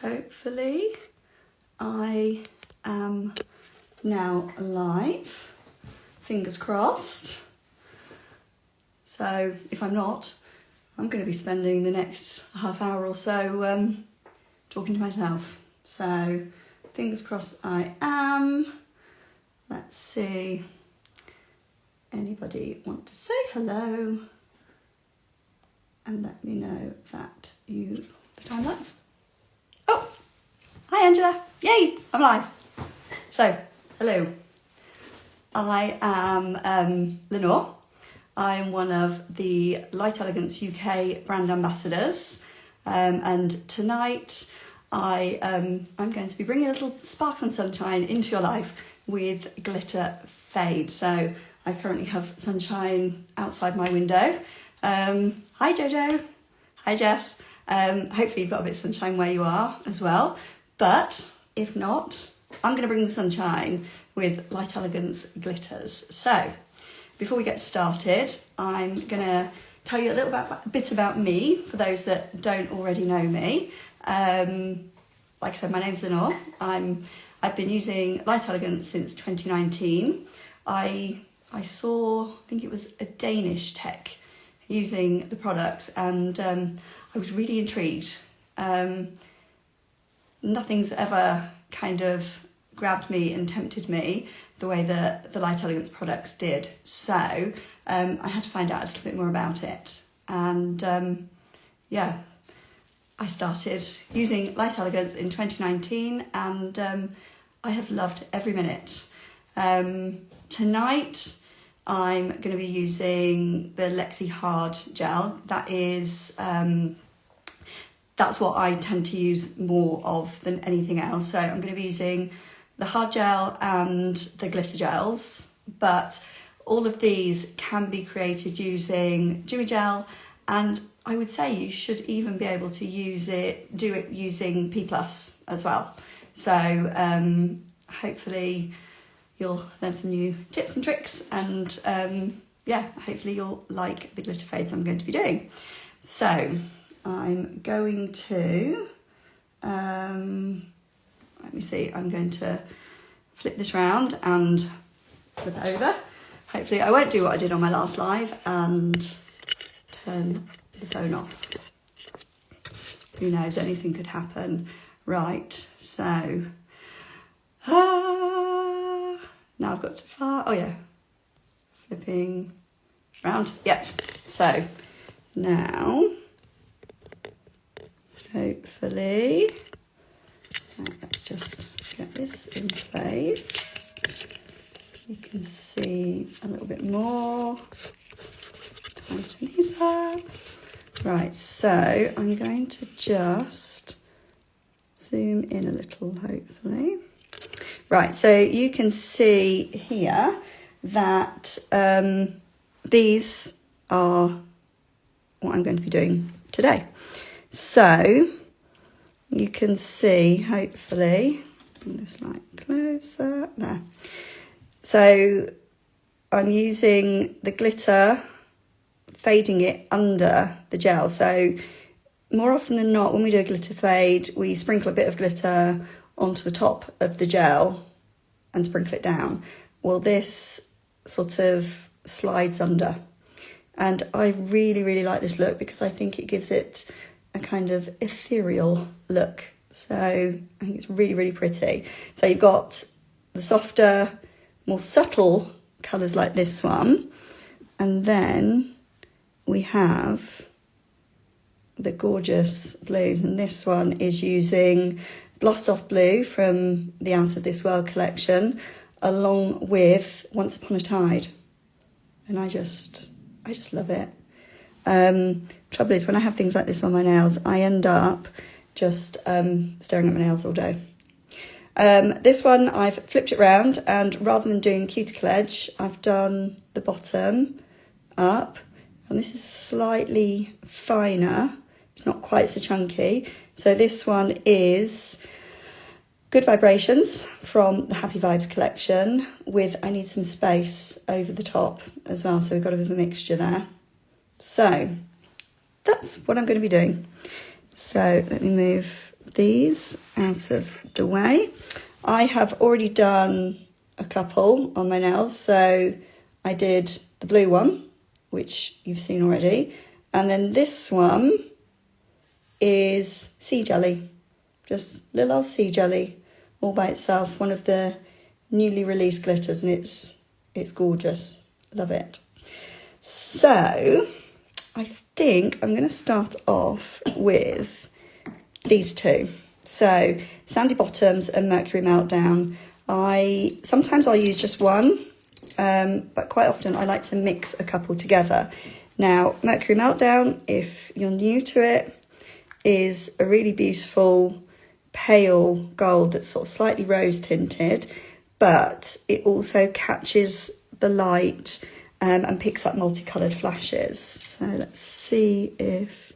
hopefully I am now live, fingers crossed. So if I'm not, I'm going to be spending the next half hour or so talking to myself. So fingers crossed I am. Let's see. Anybody want to say hello? And let me know that I'm live. Oh, hi Angela. Yay, I'm live. So, hello. I am Lennor. I'm one of the Light Elegance UK brand ambassadors. And tonight I'm going to be bringing a little sparkle and sunshine into your life with glitter fade. So I currently have sunshine outside my window. Hi Jojo, hi Jess. Hopefully you've got a bit of sunshine where you are as well. But if not, I'm going to bring the sunshine with Light Elegance glitters. So before we get started, I'm going to tell you a bit about me for those that don't already know me. Like I said, my name's Lennor. I've been using Light Elegance since 2019. I think it was a Danish tech using the products, and I was really intrigued. Nothing's ever kind of grabbed me and tempted me the way that the Light Elegance products did. So I had to find out a little bit more about it. And I started using Light Elegance in 2019, and I have loved every minute. Tonight I'm going to be using the Lexi Hard Gel. That's what I tend to use more of than anything else. So I'm going to be using the hard gel and the glitter gels, but all of these can be created using Jimmy Gel, and I would say you should even be able to do it using P+ as well. So hopefully you'll learn some new tips and tricks, and hopefully you'll like the glitter fades I'm going to be doing. So I'm going to, let me see, I'm going to flip this round and flip it over. Hopefully I won't do what I did on my last live and turn the phone off. Who knows, anything could happen. Right, so now I've got to far. Oh yeah, flipping round. Yep. So now, hopefully, let's just get this in place. You can see a little bit more. Tighten these up. Right. So I'm going to just zoom in a little, hopefully. Right, so you can see here that these are what I'm going to be doing today. So you can see, hopefully, bring this light closer, there. So I'm using the glitter, fading it under the gel. So more often than not, when we do a glitter fade, we sprinkle a bit of glitter onto the top of the gel and sprinkle it down. Well, this sort of slides under, and I really, really like this look because I think it gives it a kind of ethereal look. So I think it's really, really pretty. So you've got the softer, more subtle colours like this one, and then we have the gorgeous blues, and this one is using Blast Off Blue from the Out of This World collection, along with Once Upon a Tide, and I just love it. Trouble is, when I have things like this on my nails, I end up just staring at my nails all day. This one I've flipped it round, and rather than doing cuticle edge, I've done the bottom up, and this is slightly finer. It's not quite so chunky. So this one is Good Vibrations from the Happy Vibes collection with I Need Some Space over the top as well. So we've got a bit of a mixture there. So that's what I'm going to be doing. So let me move these out of the way. I have already done a couple on my nails. So I did the blue one, which you've seen already. And then this one is sea jelly, just little old sea jelly all by itself, one of the newly released glitters, and it's gorgeous. Love it. So I think I'm going to start off with these two. So Sandy Bottoms and Mercury Meltdown. Sometimes I'll use just one, but quite often I like to mix a couple together. Now, Mercury Meltdown, if you're new to it, is a really beautiful pale gold that's sort of slightly rose tinted, but it also catches the light and picks up multicoloured flashes. So let's see if...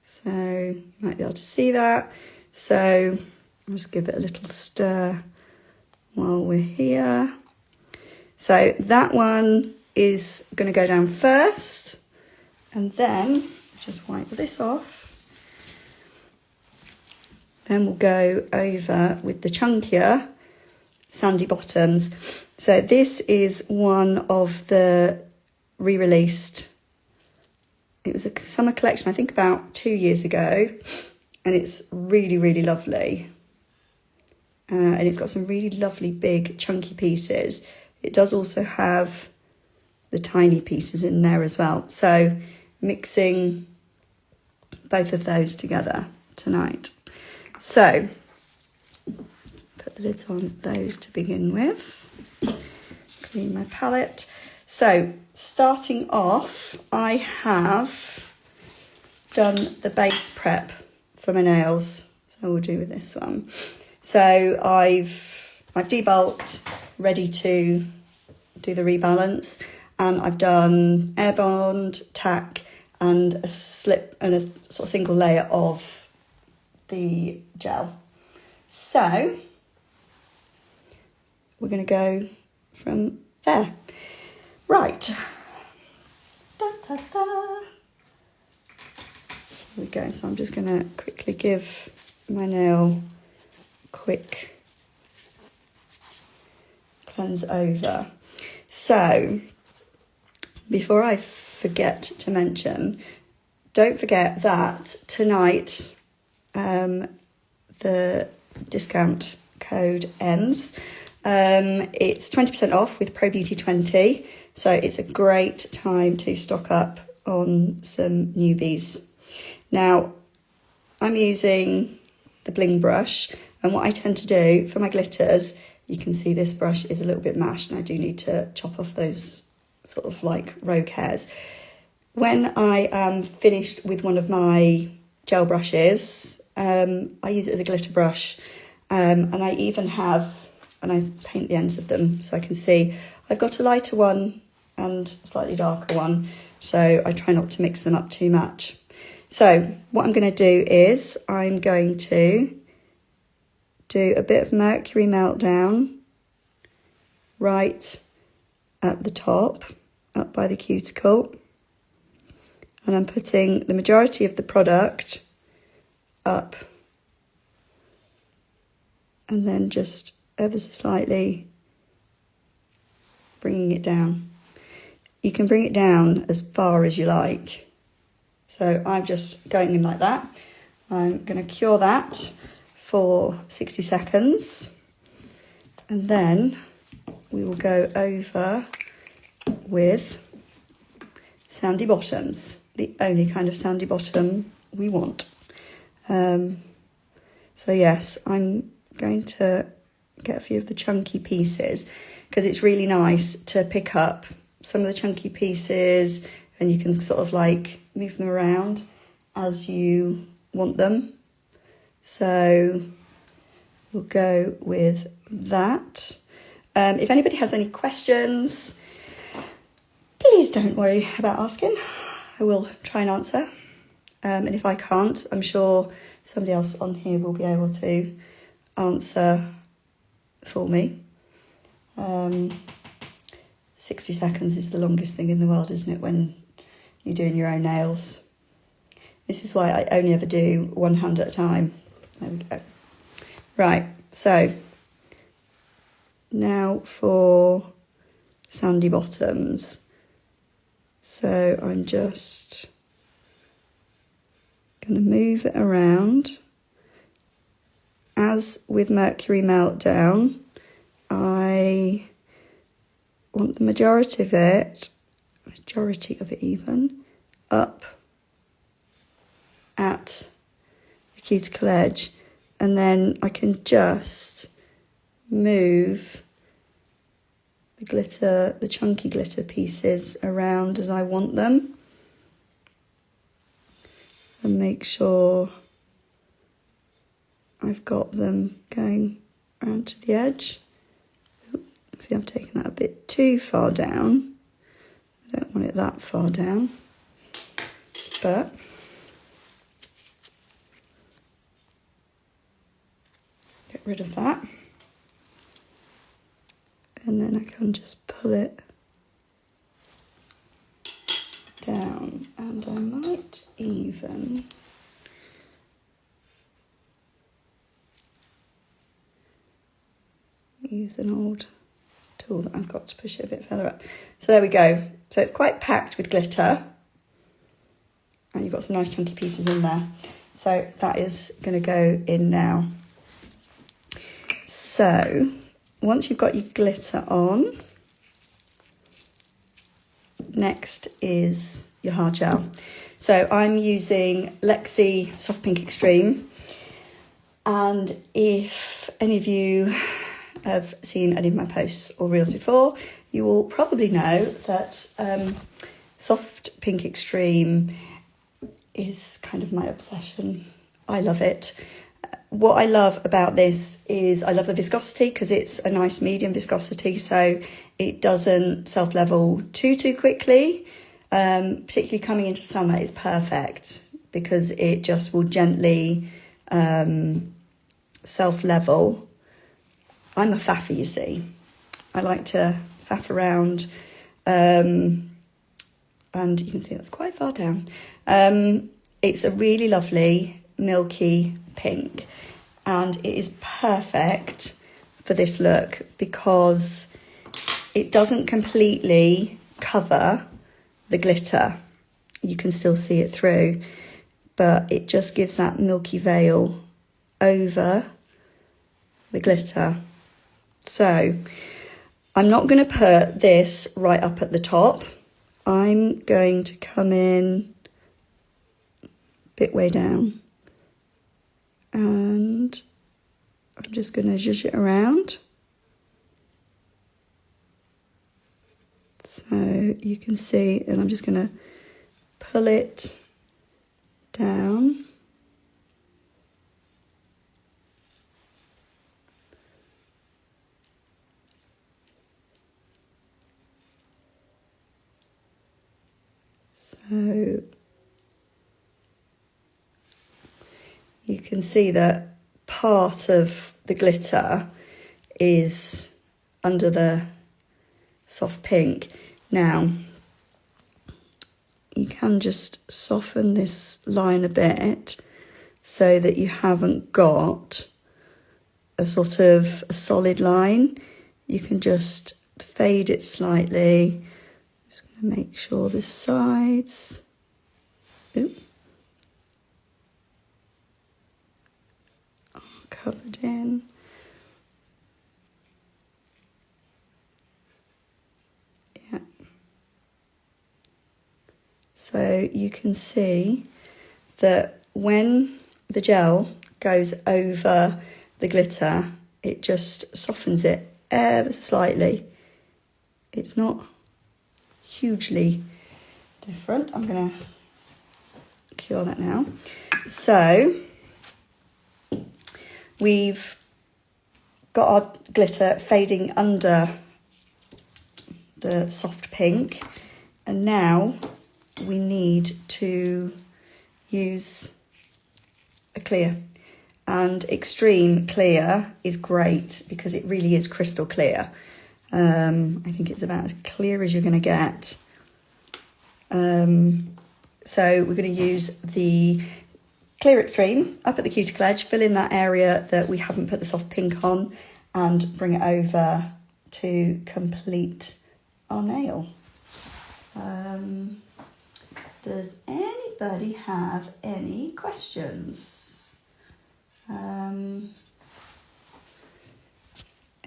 So you might be able to see that. So I'll just give it a little stir while we're here. So that one is going to go down first, and then just wipe this off. Then we'll go over with the chunkier Sandy Bottoms. So this is one of the re-released. It was a summer collection, I think about 2 years ago, and it's really, really lovely. And it's got some really lovely big chunky pieces. It does also have the tiny pieces in there as well. So mixing both of those together tonight. So put the lids on those to begin with. Clean my palette. So starting off, I have done the base prep for my nails. So we'll do with this one. So I've debulked, ready to do the rebalance, and I've done air bond, tack, and a slip and a sort of single layer of the gel. So we're going to go from there. Right. Da, da, da. Here we go. So I'm just going to quickly give my nail a quick cleanse over. So before I forget to mention, don't forget that tonight the discount code ends. It's 20% off with Pro Beauty 20, so it's a great time to stock up on some newbies. Now, I'm using the bling brush, and what I tend to do for my glitters, you can see this brush is a little bit mashed, and I do need to chop off those sort of like rogue hairs. When I am finished with one of my gel brushes, I use it as a glitter brush, and I even have, and I paint the ends of them so I can see. I've got a lighter one and a slightly darker one, so I try not to mix them up too much. So what I'm going to do is I'm going to do a bit of Mercury Meltdown right at the top, up by the cuticle, and I'm putting the majority of the product up, and then just ever so slightly bringing it down. You can bring it down as far as you like. So I'm just going in like that. I'm going to cure that for 60 seconds, and then we will go over with Sandy Bottoms, the only kind of sandy bottom we want. So yes, I'm going to get a few of the chunky pieces, because it's really nice to pick up some of the chunky pieces, and you can sort of like move them around as you want them. So we'll go with that. If anybody has any questions, please don't worry about asking. I will try and answer. And if I can't, I'm sure somebody else on here will be able to answer for me. 60 seconds is the longest thing in the world, isn't it, when you're doing your own nails? This is why I only ever do one hand at a time. There we go. Right, so now for sandy bottoms. So I'm just going to move it around. As with Mercury Meltdown, I want the majority of it even, up at the cuticle edge, and then I can just move the glitter, the chunky glitter pieces around as I want them, and make sure I've got them going around to the edge. See, I've taken that a bit too far down. I don't want it that far down, but get rid of that. And then I can just pull it down, and I might even use an old tool that I've got to push it a bit further up. So there we go. So it's quite packed with glitter, and you've got some nice chunky pieces in there. So that is going to go in now. So once you've got your glitter on, next is your hard gel. So I'm using Lexi Soft Pink Extreme, and if any of you have seen any of my posts or reels before, you will probably know that Soft Pink Extreme is kind of my obsession. I love it. What I love about this is I love the viscosity, because it's a nice medium viscosity, so it doesn't self-level too quickly. Particularly coming into summer is perfect, because it just will gently self-level. I'm a faffer, you see. I like to faff around, and you can see that's quite far down. It's a really lovely milky pink, and it is perfect for this look because it doesn't completely cover the glitter. You can still see it through, but it just gives that milky veil over the glitter. So I'm not going to put this right up at the top. I'm going to come in a bit way down, and I'm just going to zhuzh it around. So you can see, and I'm just going to pull it down. So you can see that part of the glitter is under the soft pink. Now, you can just soften this line a bit so that you haven't got a sort of a solid line. You can just fade it slightly. Just going to make sure the sides are covered in. Yeah. So you can see that when the gel goes over the glitter, it just softens it ever so slightly. It's not hugely different. I'm going to cure that now. So we've got our glitter fading under the soft pink, and now we need to use a clear, and Extreme Clear is great because it really is crystal clear. I think it's about as clear as you're going to get. So we're going to use the Clear Extreme up at the cuticle edge, fill in that area that we haven't put the soft pink on, and bring it over to complete our nail. Does anybody have any questions?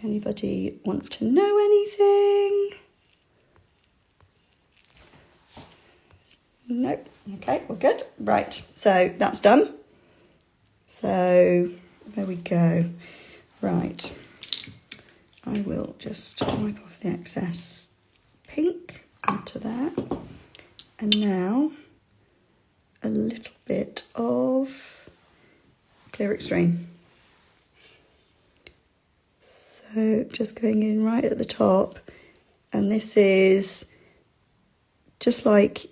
Anybody want to know anything? Nope. Okay, we're good. Right, so that's done. So there we go. Right, I will just wipe off the excess pink onto there. And now a little bit of Clear Extreme. So just going in right at the top, and this is just like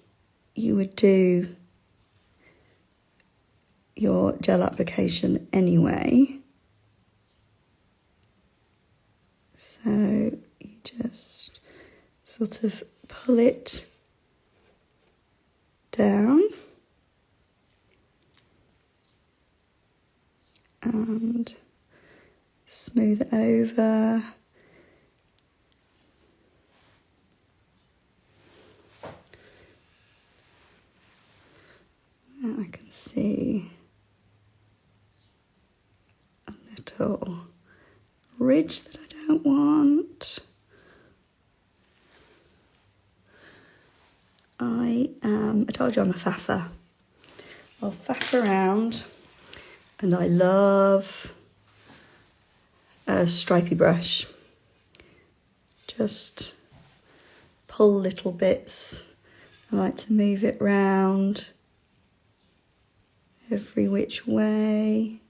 you would do your gel application anyway. So you just sort of pull it down and smooth it over. And I can see a little ridge that I don't want. I told you I'm a faffer. I'll faff around, and I love a stripy brush. Just pull little bits. I like to move it round every which way,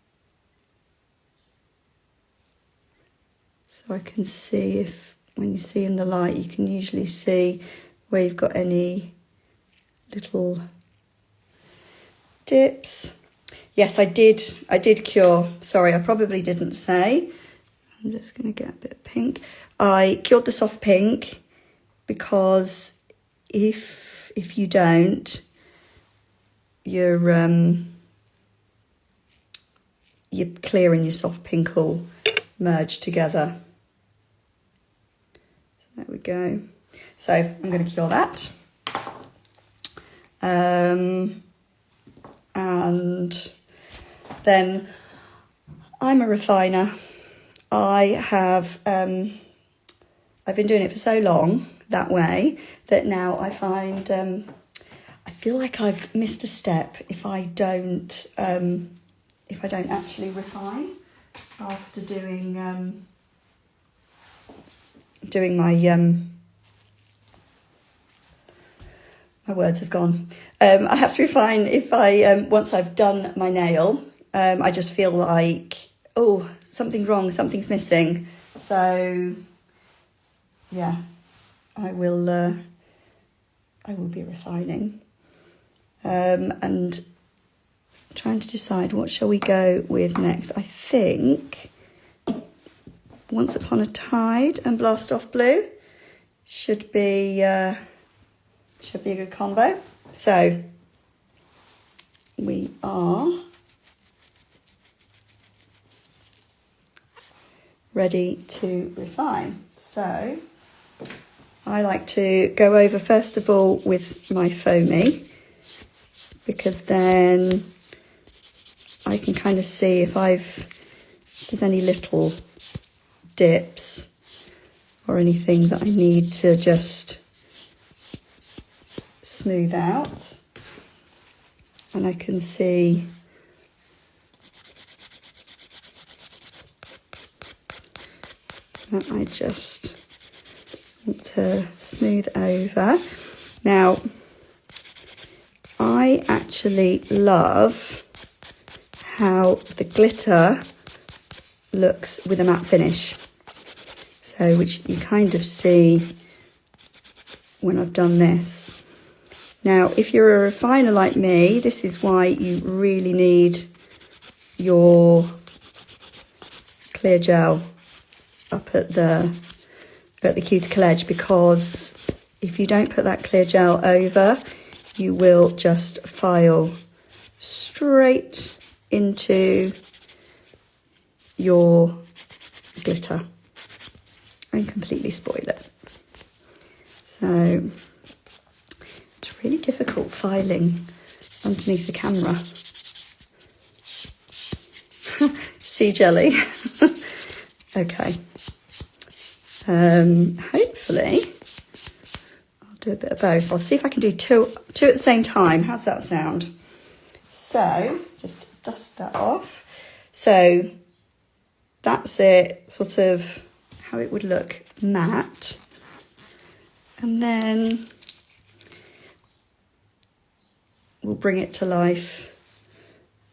so I can see if, when you see in the light, you can usually see where you've got any little dips. Yes, I did cure. Sorry, I probably didn't say. I'm just going to get a bit of pink. I cured the soft pink because if you don't, your clear and your soft pink all merge together. So there we go. So I'm going to cure that. And then I'm a refiner. I've been doing it for so long that way that now I find I feel like I've missed a step if I don't actually refine after doing my words have gone. I have to refine if once I've done my nail. I just feel like, oh, something's wrong, something's missing. So yeah, I will be refining and trying to decide what shall we go with next. I think Once Upon a Tide and Blast Off Blue should be a good combo. So we are ready to refine. So I like to go over first of all with my foamy, because then I can kind of see if there's any little dips or anything that I need to just smooth out. And I can see that I just want to smooth over. Now, I actually love how the glitter looks with a matte finish. So, which you kind of see when I've done this. Now, if you're a refiner like me, this is why you really need your clear gel up at the cuticle edge, because if you don't put that clear gel over, you will just file straight into your glitter and completely spoil it. So it's really difficult filing underneath the camera. Sea jelly. Okay. Hopefully I'll do a bit of both. I'll see if I can do two at the same time. How's that sound? So just dust that off. So that's it, sort of how it would look matte. And then we'll bring it to life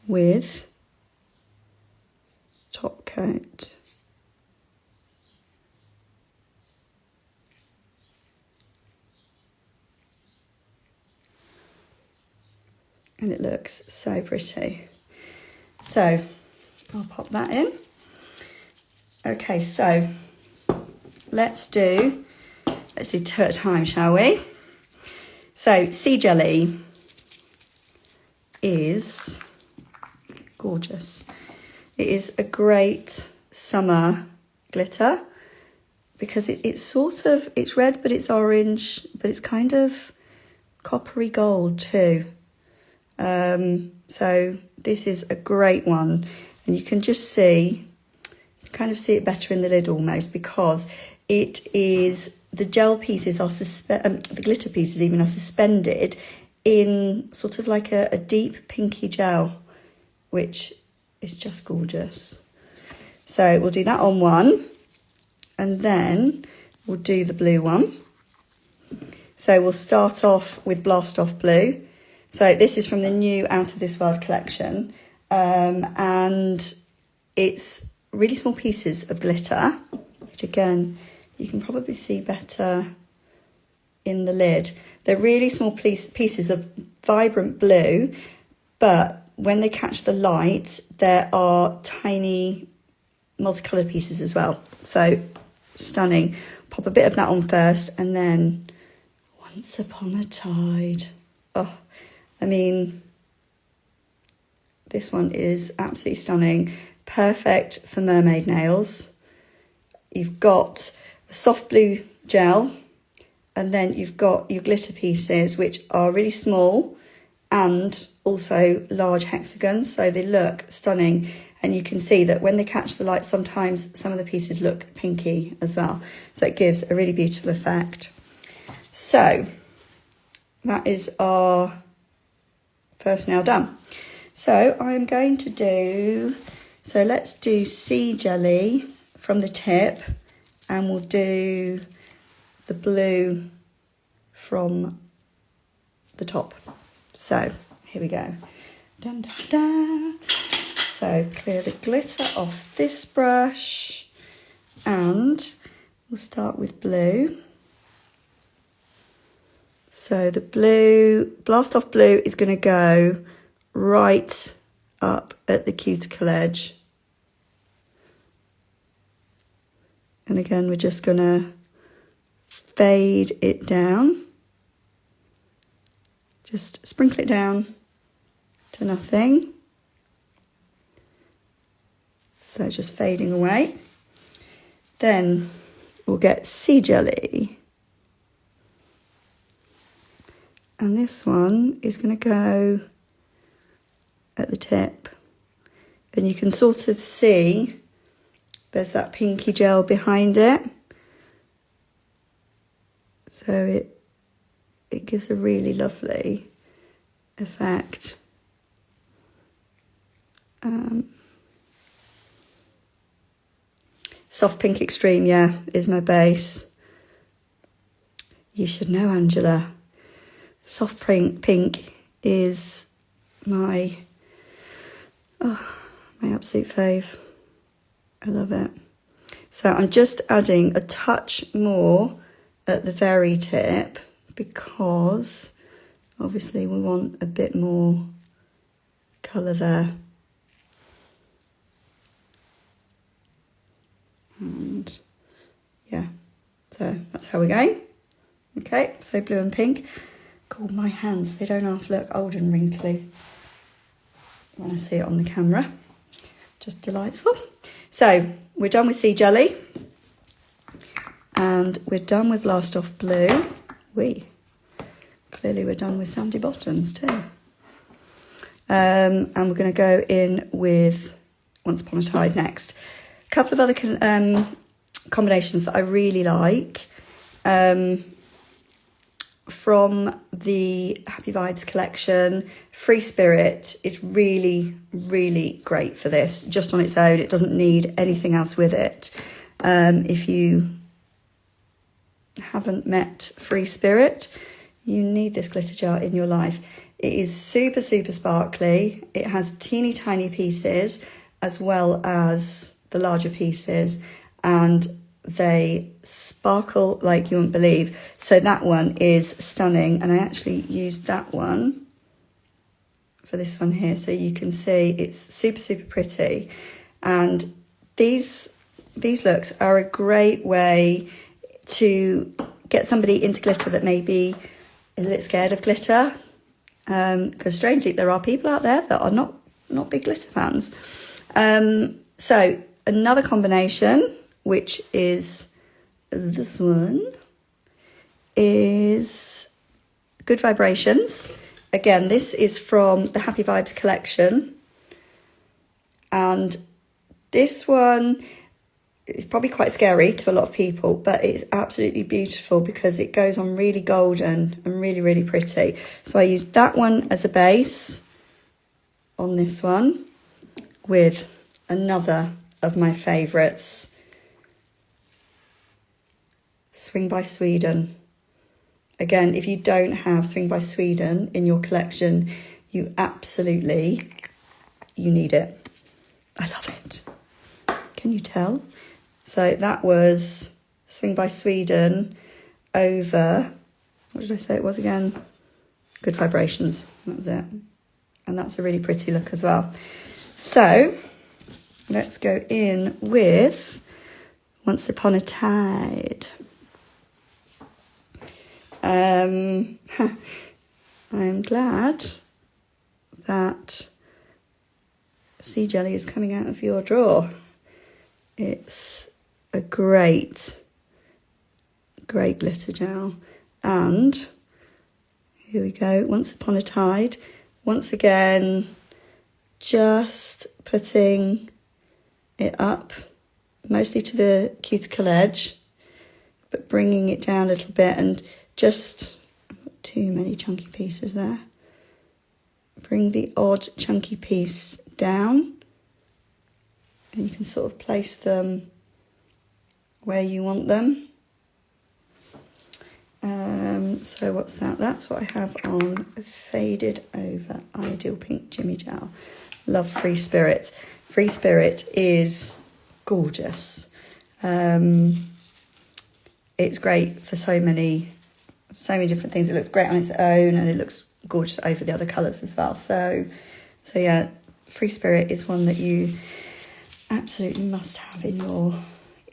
with top coat. And it looks so pretty. So I'll pop that in. Okay, so let's do two at a time, shall we? So sea jelly is gorgeous. It is a great summer glitter because it's red, but it's orange, but it's kind of coppery gold too. So this is a great one, and you can just see, kind of see it better in the lid almost, because it is, the gel pieces are the glitter pieces even are suspended in sort of like a deep pinky gel, which is just gorgeous. So we'll do that on one, and then we'll do the blue one. So we'll start off with Blast Off Blue. So this is from the new Out of This World collection, and it's really small pieces of glitter, which again, you can probably see better in the lid. They're really small pieces of vibrant blue, but when they catch the light, there are tiny multicoloured pieces as well. So stunning. Pop a bit of that on first, and then Once Upon a Tide. Oh, I mean, this one is absolutely stunning. Perfect for mermaid nails. You've got a soft blue gel, and then you've got your glitter pieces, which are really small and also large hexagons, so they look stunning. And you can see that when they catch the light, sometimes some of the pieces look pinky as well, so it gives a really beautiful effect. So that is our first nail done. So I'm going to do, so let's do Sea Jelly from the tip, and we'll do the blue from the top. So here we go. Dun, dun, dun. So clear the glitter off this brush, and we'll start with blue. So the blue, Blast Off Blue, is going to go right up at the cuticle edge. And again, we're just going to fade it down. Just sprinkle it down to nothing. So it's just fading away. Then we'll get Sea Jelly. And this one is going to go at the tip. And you can sort of see there's that pinky gel behind it. So it gives a really lovely effect. Soft Pink Extreme, yeah, is my base. You should know, Angela. Soft Pink is my absolute fave. I love it. So I'm just adding a touch more at the very tip, because obviously we want a bit more colour there. And yeah, so that's how we're going. Okay, so blue and pink. God, my hands, they don't half look old and wrinkly when I see it on the camera. Just delightful. So we're done with Sea Jelly. And we're done with Blast Off Blue. Clearly we're done with Sandy Bottoms too. And we're going to go in with Once Upon a Tide next. A couple of other combinations that I really like. From the Happy Vibes collection, Free Spirit is really, really great for this. Just on its own, it doesn't need anything else with it. If you haven't met Free Spirit, you need this glitter jar in your life. It is super, super sparkly. It has teeny tiny pieces as well as the larger pieces, and they sparkle like you wouldn't believe. So that one is stunning, and I actually used that one for this one here, so you can see it's super, super pretty. And these looks are a great way to get somebody into glitter that maybe is a bit scared of glitter, because strangely there are people out there that are not big glitter fans. So another combination, which is this one, is Good Vibrations. Again, this is from the Happy Vibes collection. And this one is probably quite scary to a lot of people, but it's absolutely beautiful because it goes on really golden and really, really pretty. So I used that one as a base on this one with another of my favourites, Swing by Sweden. Again, if you don't have Swing by Sweden in your collection, you need it. I love it. Can you tell? So that was Swing by Sweden over, what did I say it was again? Good Vibrations. That was it. And that's a really pretty look as well. So let's go in with Once Upon a Tide. I'm glad that Sea Jelly is coming out of your drawer. It's a great glitter gel. And here we go, Once Upon a Tide. Once again, just putting it up, mostly to the cuticle edge, but bringing it down a little bit, and just, I've got too many chunky pieces there. Bring the odd chunky piece down, and you can sort of place them where you want them. So what's that? That's what I have on a faded over Ideal Pink Jimmy Gel. Love Free Spirit. Free Spirit is gorgeous. It's great for so many different things. It looks great on its own, and it looks gorgeous over the other colours as well. So yeah, Free Spirit is one that you absolutely must have in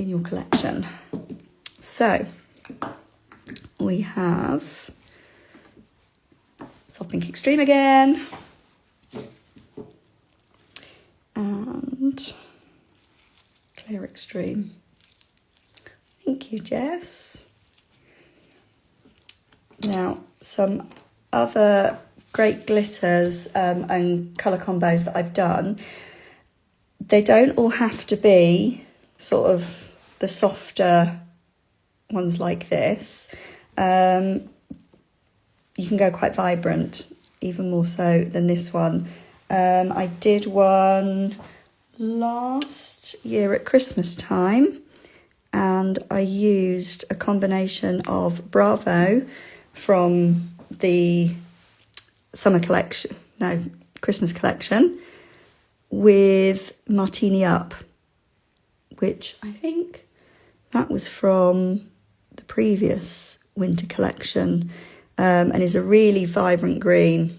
your collection. So we have Soft Pink Extreme again, and Clear Extreme. Thank you, Jess. Now, some other great glitters and colour combos that I've done. They don't all have to be sort of the softer ones like this. You can go quite vibrant, even more so than this one. I did one last year at Christmas time, and I used a combination of Bravo from the Christmas collection with Martini Up, which I think that was from the previous winter collection, and is a really vibrant green,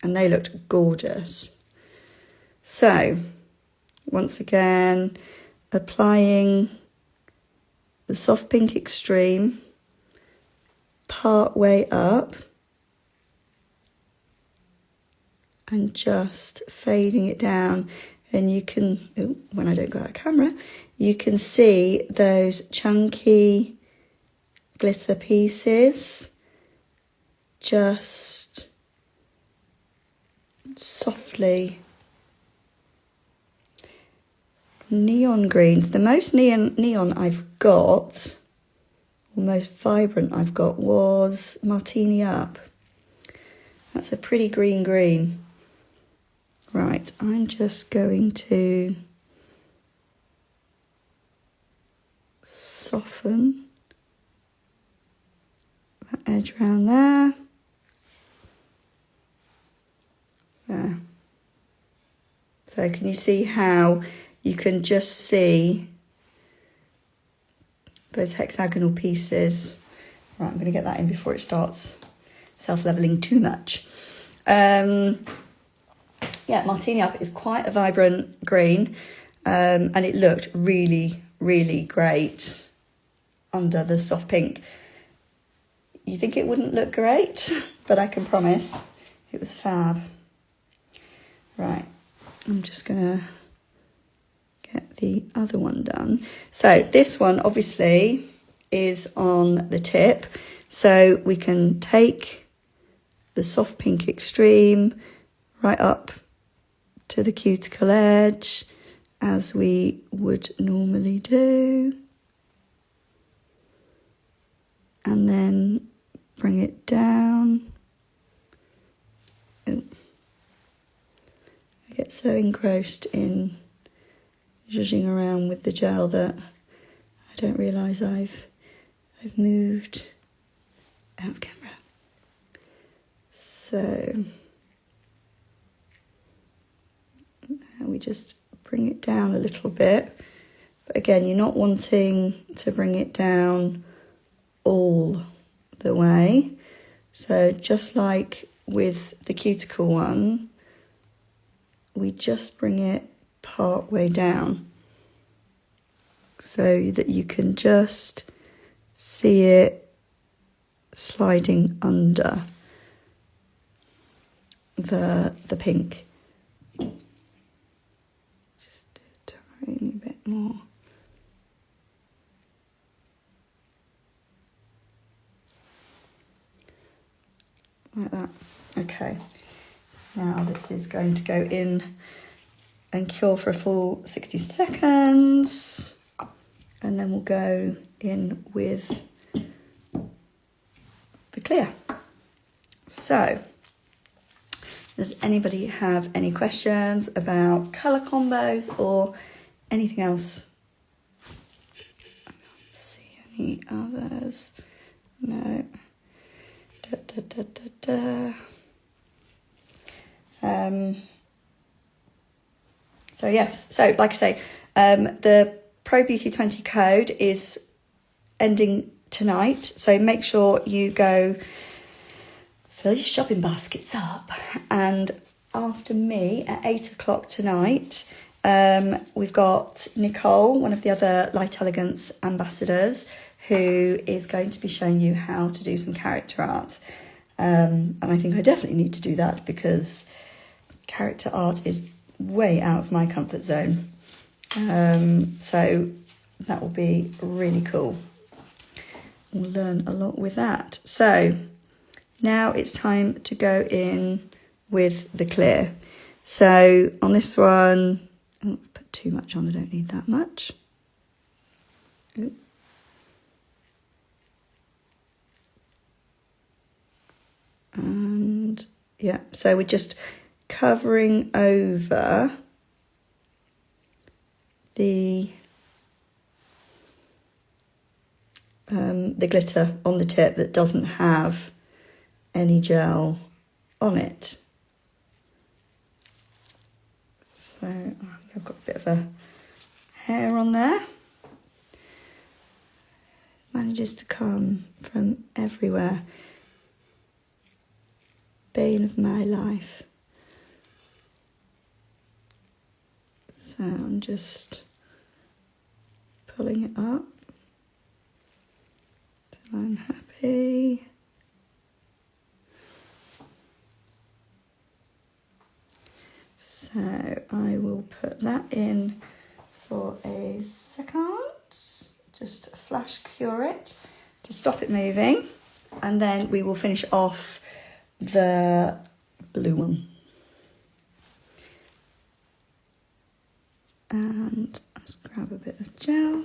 and they looked gorgeous. So once again, applying the Soft Pink Extreme part way up and just fading it down. And you can, ooh, when I don't go out of camera, you can see those chunky glitter pieces just softly. Neon greens. The most neon I've got, or most vibrant I've got, was Martini Up. That's a pretty green. Right, I'm just going to soften that edge around there. There. So can you see how you can just see those hexagonal pieces? Right, I'm going to get that in before it starts self-leveling too much. Yeah, Martini Up is quite a vibrant green, and it looked really, really great under the soft pink. You think it wouldn't look great, but I can promise it was fab. Right, I'm just going to get the other one done. So this one obviously is on the tip, so we can take the soft pink extreme right up to the cuticle edge as we would normally do, and then bring it down. Ooh. I get so engrossed in zhuzhing around with the gel that I don't realise I've moved out of camera. So now we just bring it down a little bit, but again, you're not wanting to bring it down all the way. So just like with the cuticle one, we just bring it part way down so that you can just see it sliding under the pink. Just a tiny bit more. Like that. Okay. Now this is going to go in and cure for a full 60 seconds. And then we'll go in with the clear. So, does anybody have any questions about colour combos or anything else? I don't see any others. No. So yes, so like I say, the Pro Beauty 20 code is ending tonight. So make sure you go fill your shopping baskets up, and after me at 8 o'clock tonight, we've got Nicole, one of the other Light Elegance ambassadors, who is going to be showing you how to do some character art. And I think I definitely need to do that because character art is way out of my comfort zone. So that will be really cool. We'll learn a lot with that. So now it's time to go in with the clear. So on this one, oh, I've put too much on, I don't need that much. Ooh. And yeah, so we're just covering over the glitter on the tip that doesn't have any gel on it. So I think I've got a bit of a hair on there. Manages to come from everywhere. Bane of my life. So I'm just pulling it up till I'm happy. So I will put that in for a second, just flash cure it to stop it moving, and then we will finish off the blue one. And I'll just grab a bit of gel.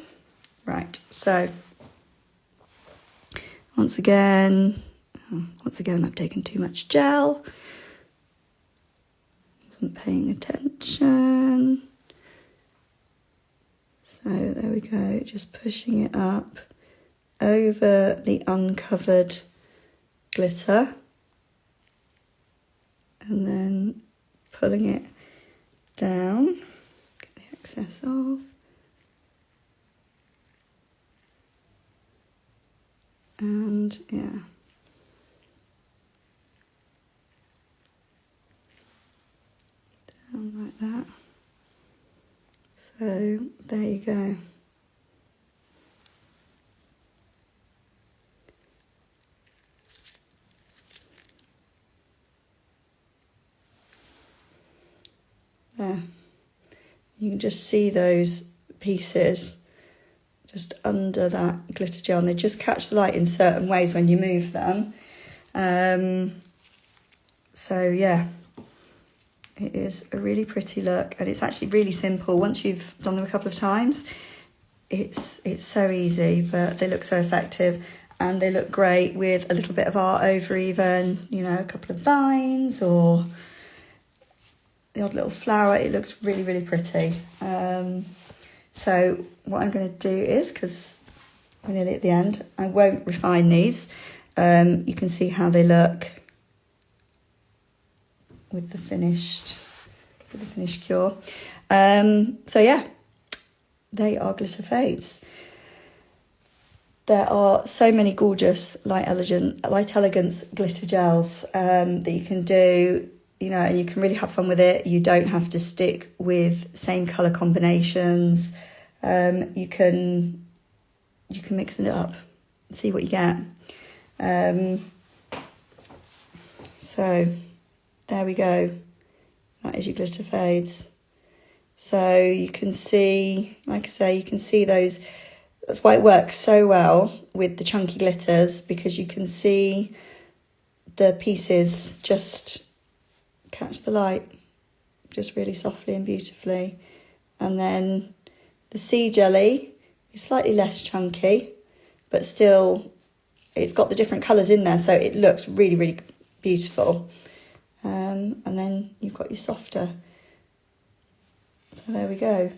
Right, so once again I've taken too much gel. Wasn't paying attention. So there we go, just pushing it up over the uncovered glitter and then pulling it down, get the excess off. And yeah. Down like that. So there you go. There. You can just see those pieces just under that glitter gel, and they just catch the light in certain ways when you move them. So yeah, it is a really pretty look, and it's actually really simple. Once you've done them a couple of times, it's so easy, but they look so effective, and they look great with a little bit of art over, even, you know, a couple of vines or the odd little flower. It looks really, really pretty. So what I'm going to do is, because we're nearly at the end, I won't refine these. You can see how they look with the finished cure. So yeah, they are glitter fades. There are so many gorgeous light elegance glitter gels that you can do, you know, and you can really have fun with it. You don't have to stick with same colour combinations. You can mix it up and see what you get. So there we go. That is your glitter fades. So you can see, like I say, you can see those. That's why it works so well with the chunky glitters, because you can see the pieces just catch the light just really softly and beautifully. And then the sea jelly is slightly less chunky, but still it's got the different colours in there, so it looks really, really beautiful. And then you've got your softer. So there we go.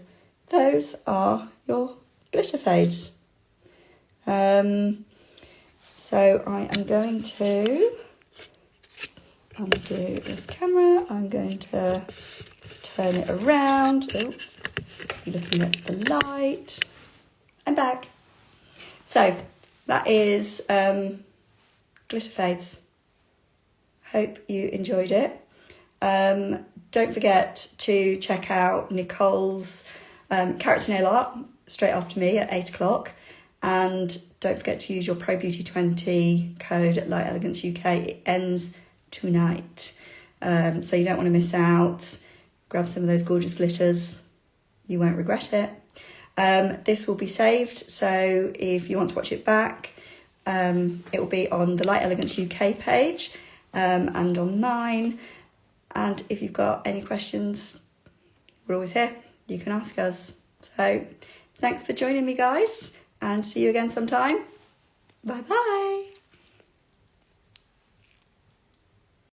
Those are your glitter fades. So I am going to undo this camera. I'm going to turn it around. Oh, looking at the light. I'm back. So that is glitter fades. Hope you enjoyed it. Don't forget to check out Nicole's character nail art straight after me at 8 o'clock. And don't forget to use your ProBeauty20 code at Light Elegance UK. It ends tonight. So you don't want to miss out. Grab some of those gorgeous glitters. You won't regret it. This will be saved, so if you want to watch it back, it will be on the Light Elegance UK page and on mine. And if you've got any questions, we're always here. You can ask us. So thanks for joining me, guys, and see you again sometime. Bye bye.